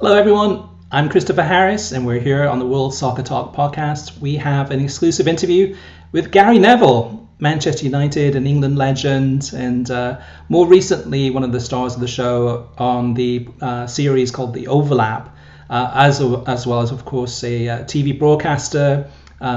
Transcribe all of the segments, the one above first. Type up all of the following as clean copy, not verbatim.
Hello, everyone. I'm Christopher Harris, and we're here on the World Soccer Talk podcast. We have an exclusive interview with Gary Neville, Manchester United and England legend, and more recently, one of the stars of the show on the series called The Overlap, as well as, of course, a TV broadcaster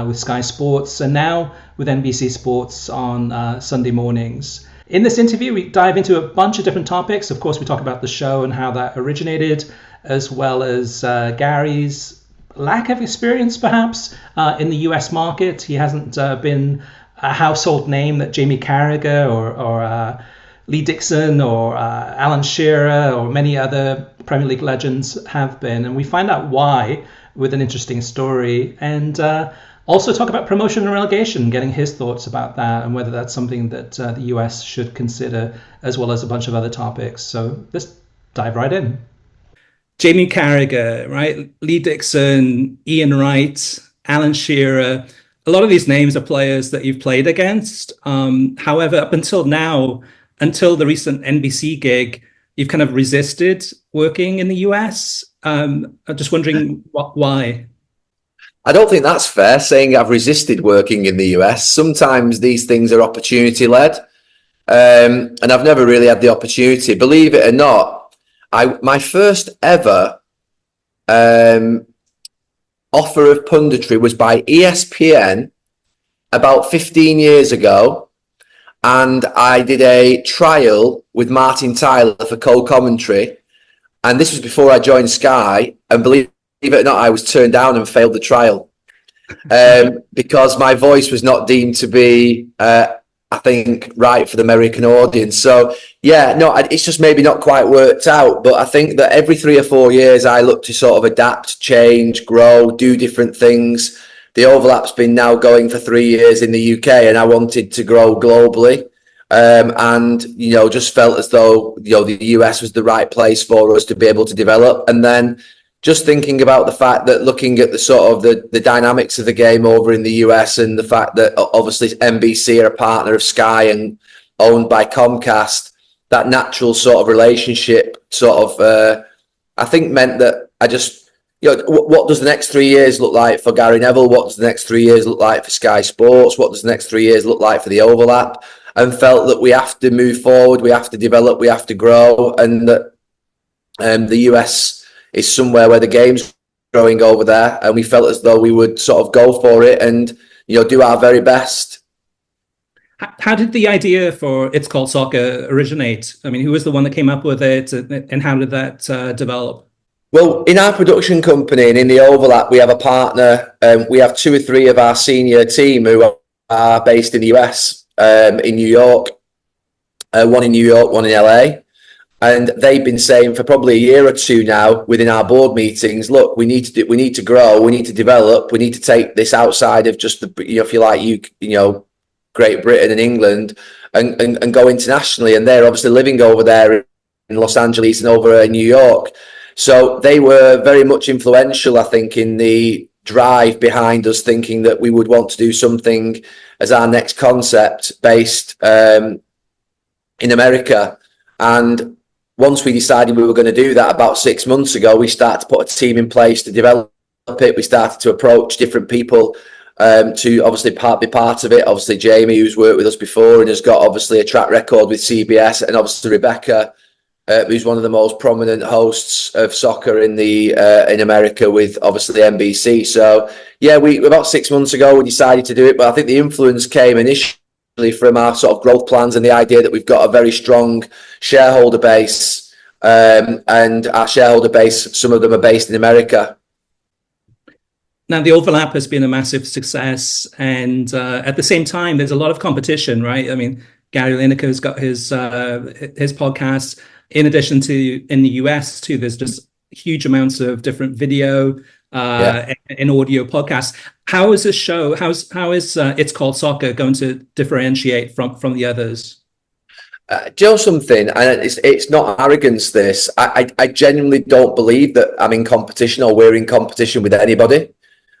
with Sky Sports, and now with NBC Sports on Sunday mornings. In this interview, we dive into a bunch of different topics. Of course, we talk about the show and how that originated, as well as Gary's lack of experience, perhaps, in the US market. He hasn't been a household name that Jamie Carragher or Lee Dixon or Alan Shearer or many other Premier League legends have been. And we find out why with an interesting story. And also talk about promotion and relegation, getting his thoughts about that and whether that's something that the US should consider, as well as a bunch of other topics. So let's dive right in. Jamie Carragher, right? Lee Dixon, Ian Wright, Alan Shearer. A lot of these names are players that you've played against. However, up until now, until the recent NBC gig, you've kind of resisted working in the US. I'm just wondering why. I don't think that's fair, saying I've resisted working in the US. Sometimes these things are opportunity-led, and I've never really had the opportunity. Believe it or not, my first ever offer of punditry was by ESPN about 15 years ago, and I did a trial with Martin Tyler for co-commentary, and this was before I joined Sky, and believe it or not, I was turned down and failed the trial because my voice was not deemed to be, I think, right for the American audience. So, yeah, no, it's just maybe not quite worked out. But I think that every 3 or 4 years, I look to sort of adapt, change, grow, do different things. The Overlap's been now going for 3 years in the UK, and I wanted to grow globally. And, just felt as though, the US was the right place for us to be able to develop. And then just thinking about the fact that looking at the sort of the dynamics of the game over in the US and the fact that obviously NBC are a partner of Sky and owned by Comcast, that natural sort of relationship I think meant that I just, what does the next 3 years look like for Gary Neville? What does the next 3 years look like for Sky Sports? What does the next 3 years look like for the Overlap? And felt that we have to move forward, we have to develop, we have to grow, and that the US is somewhere where the game's growing over there, and we felt as though we would sort of go for it and do our very best. How did the idea for It's Called Soccer originate? I mean, who was the one that came up with it, and how did that develop? Well, in our production company and in the Overlap, we have a partner. We have 2 or 3 of our senior team who are based in the US, in New York, one in New York, one in LA. And they've been saying for probably a year or 2 now within our board meetings, look, we need to grow, we need to develop, we need to take this outside of just the, if you like, Great Britain and England and go internationally. And they're obviously living over there in Los Angeles and over in New York. So they were very much influential, I think, in the drive behind us thinking that we would want to do something as our next concept based in America. And once we decided we were going to do that about 6 months ago, we started to put a team in place to develop it. We started to approach different people to obviously be part of it. Obviously, Jamie, who's worked with us before and has got obviously a track record with CBS, and obviously Rebecca, who's one of the most prominent hosts of soccer in America with obviously NBC. So yeah, we about 6 months ago we decided to do it, but I think the influence came initially from our sort of growth plans and the idea that we've got a very strong shareholder base, and our shareholder base, some of them are based in America. Now, the Overlap has been a massive success, and at the same time, there's a lot of competition, right? I mean, Gary Lineker's got his podcast. In addition to in the US too, there's just huge amounts of different video and audio podcasts. How is this show? How is It's Called Soccer going to differentiate from the others? Joe, something, and it's not arrogance. This I genuinely don't believe that I'm in competition or we're in competition with anybody.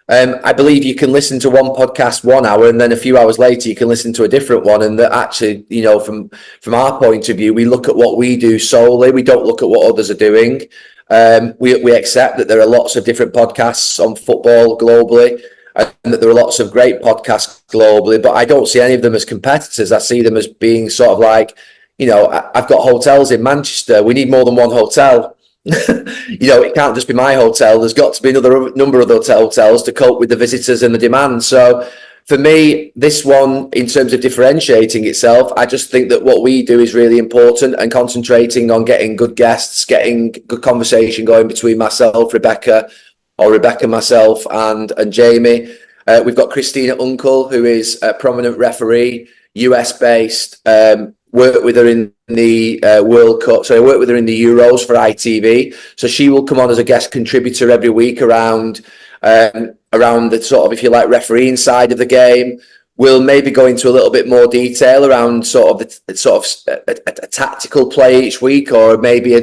I believe you can listen to one podcast 1 hour and then a few hours later you can listen to a different one, and that actually, from our point of view, we look at what we do solely. We don't look at what others are doing. We accept that there are lots of different podcasts on football globally, and that there are lots of great podcasts globally, but I don't see any of them as competitors. I see them as being sort of like, I've got hotels in Manchester. We need more than one hotel. It can't just be my hotel. There's got to be another number of hotels to cope with the visitors and the demand. So for me, this one, in terms of differentiating itself, I just think that what we do is really important, and concentrating on getting good guests, getting good conversation going between myself, Rebecca, myself, and Jamie. We've got Christina Uncle, who is a prominent referee, US based. Worked with her in the World Cup. So I worked with her in the Euros for ITV. So she will come on as a guest contributor every week around the sort of, if you like, refereeing side of the game. We'll maybe go into a little bit more detail around sort of a tactical play each week, or maybe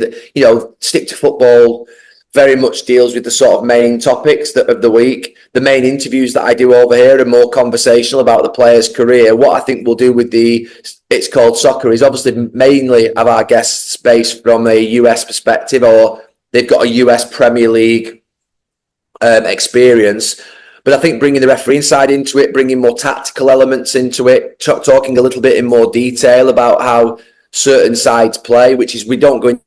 stick to football. Very much deals with the sort of main topics of the week. The main interviews that I do over here are more conversational about the player's career. What I think we'll do with It's Called Soccer is obviously mainly have our guests based from a US perspective, or they've got a US Premier League experience. But I think bringing the refereeing side into it, bringing more tactical elements into it, talking a little bit in more detail about how certain sides play, which is, we don't go into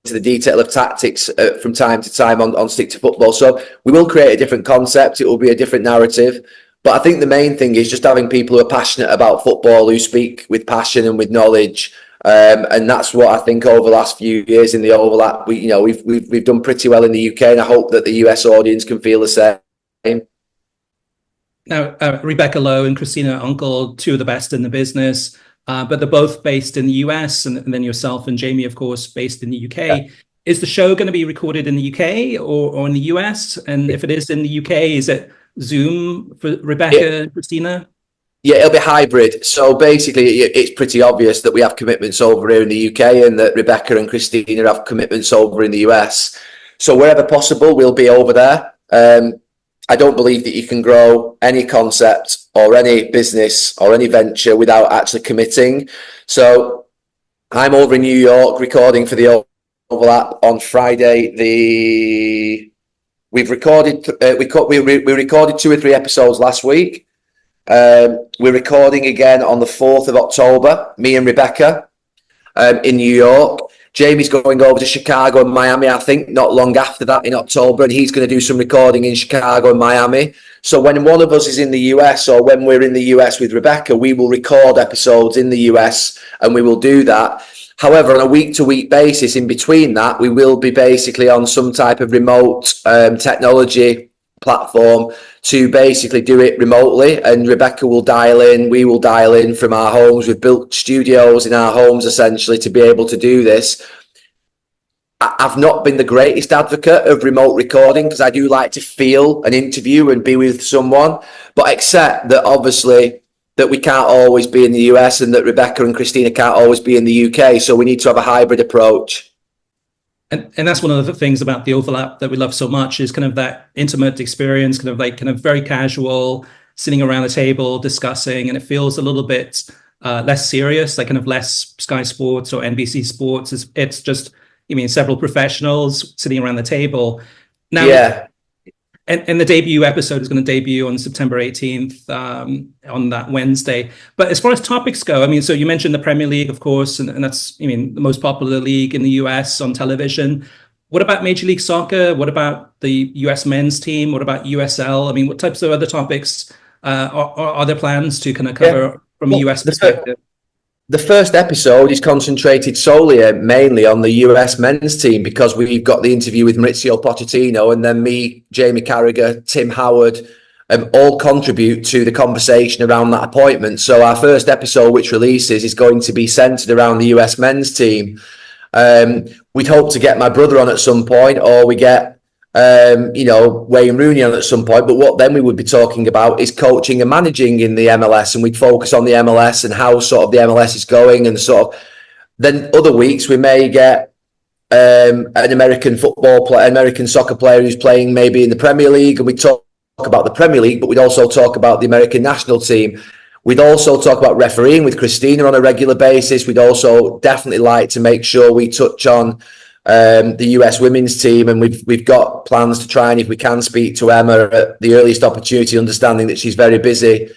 the detail of tactics from time to time on Stick to Football. So we will create a different concept. It will be a different narrative. But I think the main thing is just having people who are passionate about football, who speak with passion and with knowledge. And that's what I think over the last few years in the overlap, we've done pretty well in the UK, and I hope that the US audience can feel the same. Now, Rebecca Lowe and Christina Uncle, two of the best in the business. But they're both based in the US, and then yourself and Jamie, of course, based in the UK. Yeah. Is the show going to be recorded in the UK or in the US? And if it is in the UK, is it Zoom for Rebecca and Christina? Yeah, it'll be hybrid. So basically, it's pretty obvious that we have commitments over here in the UK, and that Rebecca and Christina have commitments over in the US. So wherever possible, we'll be over there. I don't believe that you can grow any concept or any business or any venture without actually committing. So I'm over in New York recording for the overlap on Friday. We recorded 2 or 3 episodes last week. We're recording again on the 4th of October, me and Rebecca, in New York. Jamie's going over to Chicago and Miami, I think, not long after that in October, and he's going to do some recording in Chicago and Miami. So when one of us is in the US, or when we're in the US with Rebecca, we will record episodes in the US, and we will do that. However, on a week-to-week basis in between that, we will be basically on some type of remote technology platform to basically do it remotely, and Rebecca will dial in, we will dial in from our homes. We've built studios in our homes essentially to be able to do this. I've not been the greatest advocate of remote recording, because I do like to feel an interview and be with someone, but accept that obviously that we can't always be in the US, and that Rebecca and Christina can't always be in the UK, so we need to have a hybrid approach. And that's one of the things about the overlap that we love so much, is kind of that intimate experience, kind of very casual, sitting around a table discussing, and it feels a little bit less serious, like kind of less Sky Sports or NBC Sports. It's just, several professionals sitting around the table. Now, yeah. And the debut episode is going to debut on September 18th on that Wednesday. But as far as topics go, so you mentioned the Premier League, of course, and that's, the most popular league in the US on television. What about Major League Soccer? What about the US men's team? What about USL? What types of other topics are there plans to kind of cover from a US perspective? The first episode is concentrated solely, mainly on the US men's team, because we've got the interview with Maurizio Pochettino, and then me, Jamie Carragher, Tim Howard, all contribute to the conversation around that appointment. So our first episode, which releases, is going to be centered around the US men's team. We'd hope to get my brother on at some point, or we get Wayne Rooney on at some point, but what then we would be talking about is coaching and managing in the MLS, and we'd focus on the MLS and how sort of the MLS is going, and sort of then other weeks we may get an American soccer player who's playing maybe in the Premier League, and we talk about the Premier League, but we'd also talk about the American national team. We'd also talk about refereeing with Christina on a regular basis. We'd also definitely like to make sure we touch on the US women's team, and we've got plans to try and, if we can, speak to Emma at the earliest opportunity, understanding that she's very busy.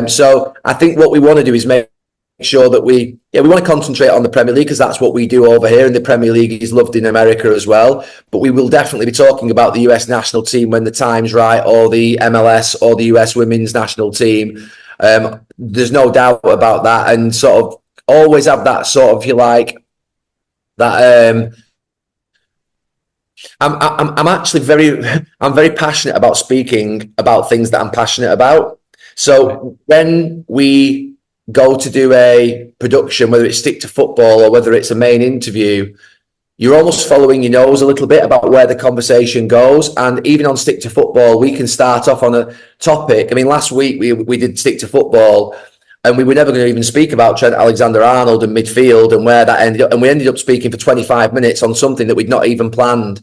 So I think what we want to do is make sure that we want to concentrate on the Premier League, because that's what we do over here, and the Premier League is loved in America as well. But we will definitely be talking about the US national team when the time's right, or the MLS or the US women's national team. There's no doubt about that, and sort of always have that sort of, if you like, that I'm actually very passionate about speaking about things that I'm passionate about. So when we go to do a production, whether it's Stick to Football or whether it's a main interview, you're almost following your nose a little bit about where the conversation goes. And even on Stick to Football, we can start off on a topic. I mean, last week we did Stick to Football, and we were never going to even speak about Trent Alexander-Arnold and midfield and where that ended up. And we ended up speaking for 25 minutes on something that we'd not even planned.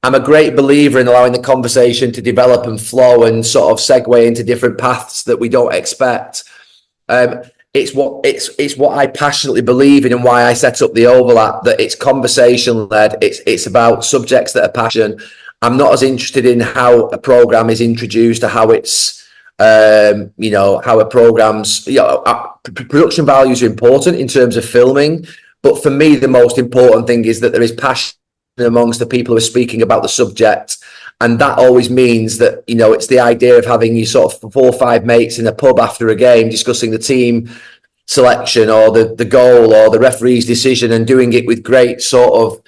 I'm a great believer in allowing the conversation to develop and flow and sort of segue into different paths that we don't expect. It's what I passionately believe in, and why I set up the Overlap, that it's conversation led. It's about subjects that are passion. I'm not as interested in how a program is introduced or how it's how a program's production values are important in terms of filming, but for me the most important thing is that there is passion amongst the people who are speaking about the subject. And that always means that, it's the idea of having you sort of 4 or 5 mates in a pub after a game discussing the team selection or the goal or the referee's decision, and doing it with great sort of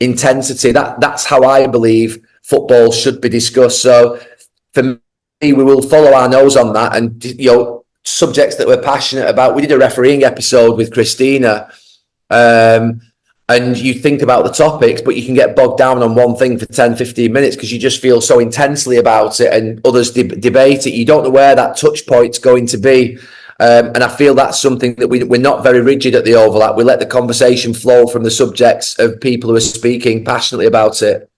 intensity. That's how I believe football should be discussed. So for me, we will follow our nose on that, and subjects that we're passionate about. We did a refereeing episode with Christina, and you think about the topics, but you can get bogged down on one thing for 10, 15 minutes because you just feel so intensely about it, and others debate it. You don't know where that touch point's going to be. And I feel that's something that we're not very rigid at the Overlap. We let the conversation flow from the subjects of people who are speaking passionately about it.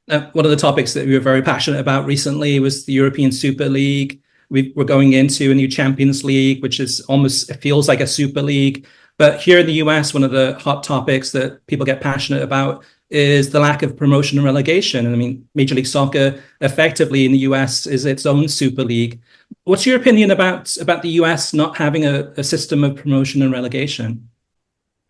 One of the topics that we were very passionate about recently was the European Super League. We're going into a new Champions League, which is it feels like a Super League. But here in the US, one of the hot topics that people get passionate about is the lack of promotion and relegation. And I mean, Major League Soccer effectively in the US is its own Super League. What's your opinion about the US not having a system of promotion and relegation?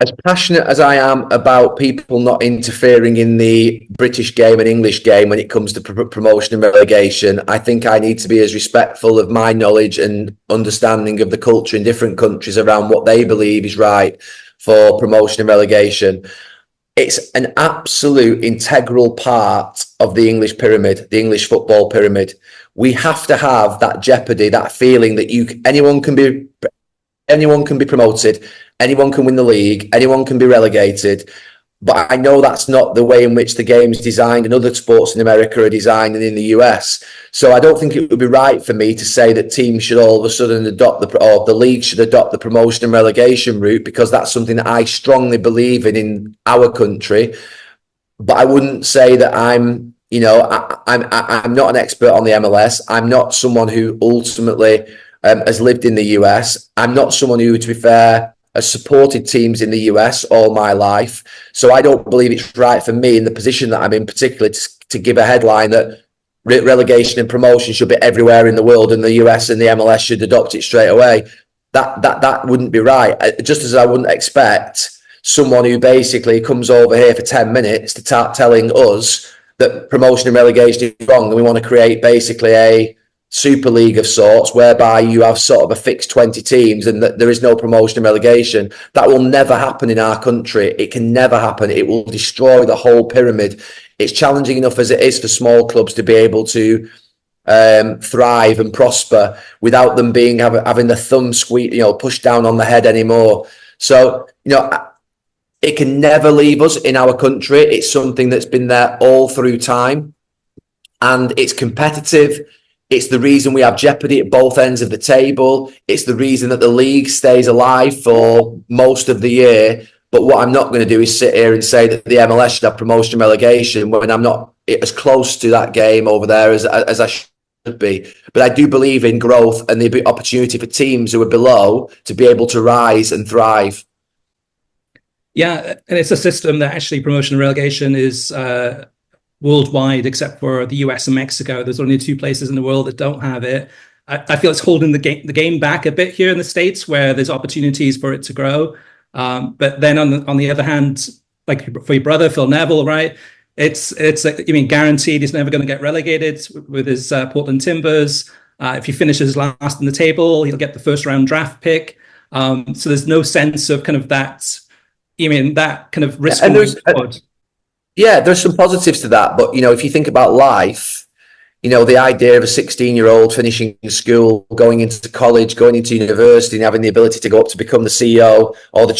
As passionate as I am about people not interfering in the British game and English game when it comes to promotion and relegation, I think I need to be as respectful of my knowledge and understanding of the culture in different countries around what they believe is right for promotion and relegation. It's an absolute integral part of the English pyramid, the English football pyramid. We have to have that jeopardy, that feeling that anyone can be promoted, anyone can win the league, anyone can be relegated. But I know that's not the way in which the game's designed, and other sports in America are designed, and in the US. So I don't think it would be right for me to say that teams should all of a sudden or the league should adopt the promotion and relegation route, because that's something that I strongly believe in our country. But I wouldn't say that I'm not an expert on the MLS. I'm not someone who ultimately has lived in the US. I'm not someone who, to be fair, has supported teams in the US all my life. So I don't believe it's right for me, in the position that I'm in, particularly to give a headline that relegation and promotion should be everywhere in the world, and the US and the MLS should adopt it straight away. That wouldn't be right. Just as I wouldn't expect someone who basically comes over here for 10 minutes to start telling us that promotion and relegation is wrong, and we want to create basically a Super League of sorts, whereby you have sort of a fixed 20 teams and that there is no promotion and relegation. That will never happen in our country. It can never happen. It will destroy the whole pyramid. It's challenging enough as it is for small clubs to be able to thrive and prosper without them having the thumb pushed down on the head anymore. So, it can never leave us in our country. It's something that's been there all through time, and it's competitive. It's the reason we have jeopardy at both ends of the table. It's the reason that the league stays alive for most of the year. But what I'm not going to do is sit here and say that the MLS should have promotion and relegation when I'm not as close to that game over there as I should be. But I do believe in growth and the opportunity for teams who are below to be able to rise and thrive. Yeah, and it's a system that actually promotion and relegation is worldwide, except for the US and Mexico. There's only two places in the world that don't have it. I feel it's holding the game back a bit here in the States, where there's opportunities for it to grow. But then on the other hand, like for your brother Phil Neville, right? It's guaranteed he's never going to get relegated with his Portland Timbers. If he finishes last in the table, he'll get the first round draft pick. So there's no sense of kind of that. That kind of risk. Yeah, there's some positives to that, but if you think about life, the idea of a 16-year-old finishing school, going into college, going into university, and having the ability to go up to become the CEO or the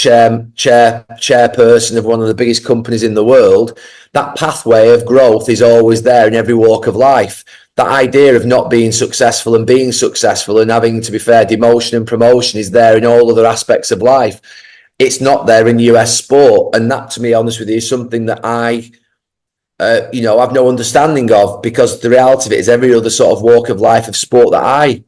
chairperson of one of the biggest companies in the world, that pathway of growth is always there in every walk of life. That idea of not being successful and being successful and having, to be fair, demotion and promotion is there in all other aspects of life. It's not there in US sport, and that, to be honest with you, is something that I have no understanding of, because the reality of it is every other sort of walk of life of sport that I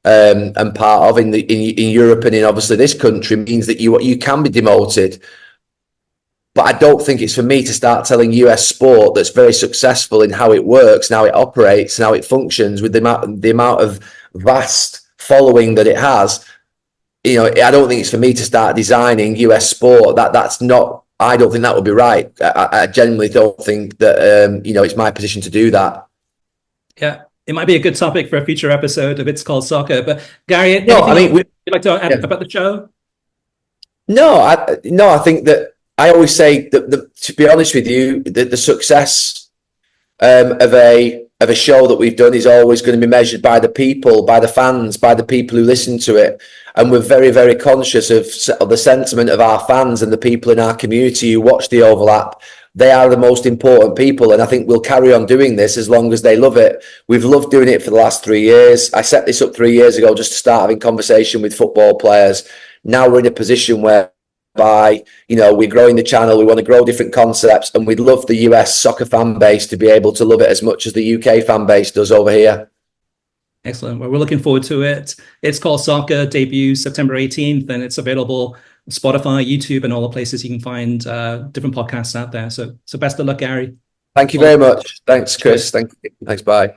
am part of in Europe and in obviously this country means that you can be demoted. But I don't think it's for me to start telling US sport that's very successful in how it works and how it operates and how it functions with the amount of vast following that it has. I don't think it's for me to start designing US sport. That's not. I don't think that would be right. I genuinely don't think that it's my position to do that. Yeah, it might be a good topic for a future episode of It's Called Soccer. But Gary, would you like to add about the show? No, I think that I always say that to be honest with you, the success of a show that we've done is always going to be measured by the people, by the fans, by the people who listen to it. And we're very, very conscious of the sentiment of our fans and the people in our community who watch the Overlap. They are the most important people, and I think we'll carry on doing this as long as they love it. We've loved doing it for the last 3 years. I set this up 3 years ago just to start having conversation with football players. Now we're in a position whereby, we're growing the channel, we want to grow different concepts, and we'd love the US soccer fan base to be able to love it as much as the UK fan base does over here. Excellent. Well, we're looking forward to it. It's Called Soccer debuts September 18th, and it's available on Spotify, YouTube, and all the places you can find different podcasts out there. So best of luck, Gary. Thank you very much. Thanks, Chris. Thanks. Bye.